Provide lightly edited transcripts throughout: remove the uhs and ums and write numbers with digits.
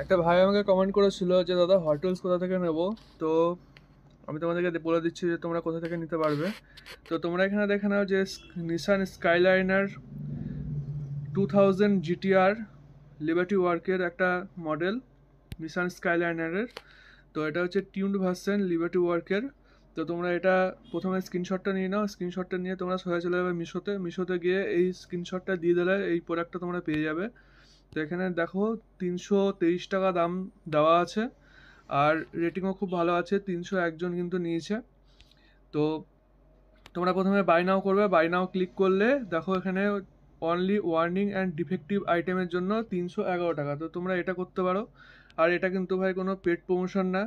একটা ভাই আমাকে কমেন্ট করেছিল যে দাদা হট হুইলস কোথা থেকে নেব। তো আমি তোমাদেরকে বলে দিচ্ছি যে তোমরা কোথা থেকে নিতে পারবে। তো তোমরা এখানে দেখে নাও যে নিসান স্কাইলাইনার 2000 জিটিআর লিবার্টি ওয়ার্কের একটা মডেল, নিসান স্কাইলাইনারের। তো এটা হচ্ছে টিউনড ভার্সন লিবার্টি ওয়ার্কের। তো তোমরা এটা প্রথমে স্ক্রিনশটটা নিয়ে নাও, স্ক্রিনশটটা নিয়ে তোমরা সোজা চলে যাবে মিশোতে গিয়ে এই স্ক্রিনশটটা দিয়ে দিলে এই প্রোডাক্টটা তোমরা পেয়ে যাবে। তো এখানে দেখো 323 টাকা দাম দেওয়া আছে, আর রেটিংও খুব ভালো আছে, 301 জন কিন্তু নিয়েছে। তো তোমরা প্রথমে বাই নাও করবে, বাই নাও ক্লিক করলে দেখো এখানে অনলি ওয়ার্নিং অ্যান্ড ডিফেক্টিভ আইটেমের জন্য 311 টাকা। তো তোমরা এটা করতে পারো। আর এটা কিন্তু ভাই কোনো পেড প্রমোশন না,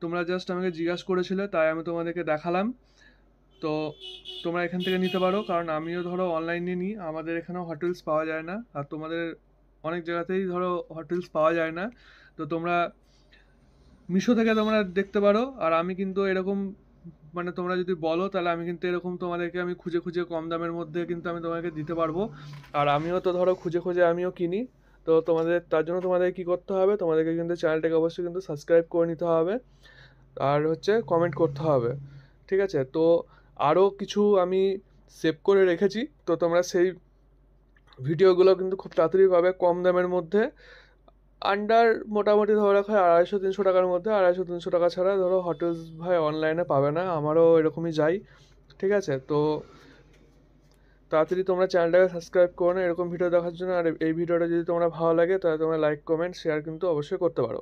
তোমরা জাস্ট আমাকে জিজ্ঞাসা করেছিলে তাই আমি তোমাদেরকে দেখালাম। তো তোমরা এখান থেকে নিতে পারো, কারণ আমিও ধরো অনলাইনে নিই, আমাদের এখানেও হটেলস পাওয়া যায় না, আর তোমাদের অনেক জায়গাতেই ধরো হটেলস পাওয়া যায় না। তো তোমরা মিশো থেকে তোমরা দেখতে পারো। আর আমি কিন্তু এরকম, মানে তোমরা যদি বলো তাহলে আমি কিন্তু এরকম তোমাদেরকে আমি খুঁজে খুঁজে কম দামের মধ্যে কিন্তু আমি তোমাকে দিতে পারবো। আর আমিও তো ধরো খুঁজে খুঁজে আমিও কিনি। তো তোমাদের তার জন্য তোমাদের কি করতে হবে, তোমাদেরকে কিন্তু চ্যানেলটাকে অবশ্যই কিন্তু সাবস্ক্রাইব করে নিতে হবে, আর হচ্ছে কমেন্ট করতে হবে। ঠিক আছে? তো আরও কিছু আমি সেভ করে রেখেছি, তো তোমরা সেই ভিডিওগুলো কিন্তু খুব তাড়াতাড়ি পাবে কম দামের মধ্যে। আন্ডার মোটামুটি ধরে রাখো 250-300 টাকার মধ্যে। 250-300 টাকা ছাড়া ধরো হোটেলস ভাই অনলাইনে পাবে না, আমারও এরকমই যাই। ঠিক আছে? তো তাড়াতাড়ি তোমরা চ্যানেলটাকে সাবস্ক্রাইব করো না এরকম ভিডিও দেখার জন্য। আর এই ভিডিওটা যদি তোমরা ভালো লাগে তাহলে তোমরা লাইক কমেন্ট শেয়ার কিন্তু অবশ্যই করতে পারো।